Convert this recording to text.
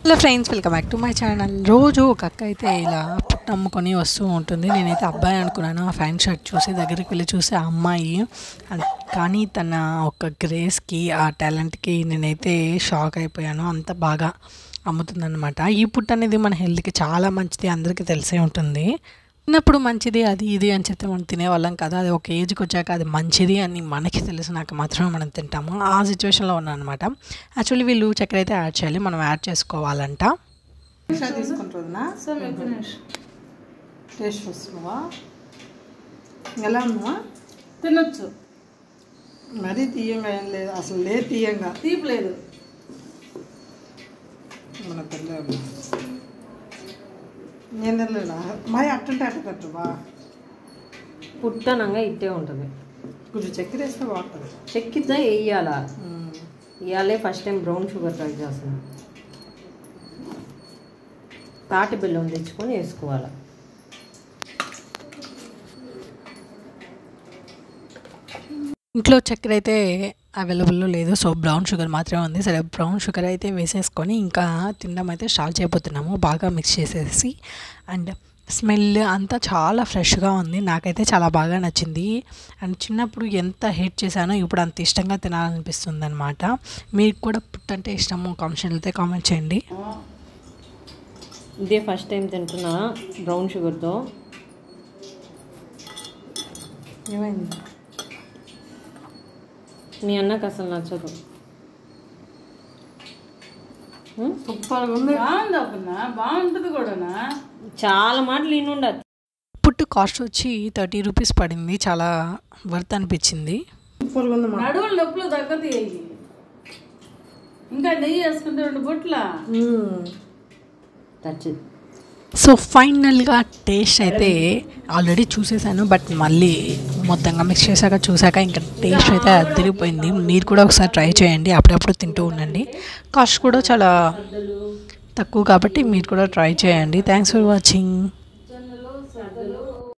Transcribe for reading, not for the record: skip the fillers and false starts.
Hello friends, welcome back to my channel. రోజు ఒక అక్క అయితే ఇలా పుట్టు అమ్ముకొని వస్తూ ఉంటుంది. నేనైతే అబ్బాయి అనుకున్నాను. ఆ ఫ్యాన్ షర్ట్ చూసి దగ్గరికి వెళ్ళి చూసి ఆ అమ్మాయి, కానీ తన ఒక గ్రేస్కి, ఆ టాలెంట్కి నేనైతే షాక్ అయిపోయాను. అంత బాగా అమ్ముతుందన్నమాట. ఈ పుట్టు అనేది మన హెల్త్కి చాలా మంచిది, అందరికీ తెలిసే ఉంటుంది. చిన్నప్పుడు మంచిది అది ఇది అని చెప్తే మనం తినేవాళ్ళం కదా. అది ఒక ఏజ్కి వచ్చాక అది మంచిది అని మనకి తెలిసినాక మాత్రమే మనం తింటాము. ఆ సిచ్యువేషన్లో ఉన్నాను అనమాట. యాక్చువల్లీ వీళ్ళు చక్కెర అయితే యాడ్ చేయాలి, మనం యాడ్ చేసుకోవాలంట. తీసుకుంటుందా టేస్ట్ వస్తుందా? ఎలా ఉందా? తినొచ్చు. మరీ తీయంగా ఏం లేదు, అసలు లేదు తీయంగా, తీపి లేదు. మన పిల్లలు నేను తినలేదా మా అట్టంటే అట్ట కట్టువా. పుట్టనంగా ఇట్టే ఉంటుంది. కొంచెం చక్కెర వేస్తే బాగుంటుంది. చెక్కితే వేయాలా? ఇవాళే first time brown sugar try చేస్తున్నాను. తాటి బెల్లం తెచ్చుకొని వేసుకోవాలి. ఇంట్లో చక్కెర అయితే అవైలబుల్లో లేదు, సో బ్రౌన్ షుగర్ మాత్రమే ఉంది. సరే, బ్రౌన్ షుగర్ అయితే వేసేసుకొని ఇంకా తినడం అయితే స్టార్ట్ చేయబోతున్నాము. బాగా మిక్స్ చేసేసి, అండ్ స్మెల్ అంతా చాలా ఫ్రెష్గా ఉంది. నాకైతే చాలా బాగా నచ్చింది. అండ్ చిన్నప్పుడు ఎంత హేట్ చేశానో ఇప్పుడు అంత ఇష్టంగా తినాలనిపిస్తుంది అనమాట. మీకు కూడా పుట్టు అంటే ఇష్టము కామెంట్ అయితే కామెంట్ చేయండి. ఇదే ఫస్ట్ టైం తింటున్నా బ్రౌన్ షుగర్తో. ఏమైంది? మీ అన్నకు అసలు నచ్చదు. సూపర్గా ఉంది. బాగుంటుంది కూడా. చాలా మాటలు ఉండదు. పుట్టు కాస్ట్ వచ్చి 30 రూపీస్ పడింది. చాలా వర్త్ అనిపించింది. సూపర్గా ఉంది. నడువులు నొప్పులు తగ్గదు. ఇంకా నెయ్యి వేసుకుంటే 2 బొట్ల. సో ఫైనల్గా టేస్ట్ అయితే ఆల్రెడీ చూసేసాను, బట్ మళ్ళీ మొత్తంగా మిక్స్ చూసాక ఇంకా టేస్ట్ అయితే అదిరిపోయింది. మీరు కూడా ఒకసారి ట్రై చేయండి, అప్పుడప్పుడు తింటూ ఉండండి. కాస్ట్ కూడా చాలా తక్కువ కాబట్టి మీరు కూడా ట్రై చేయండి. Thanks for watching.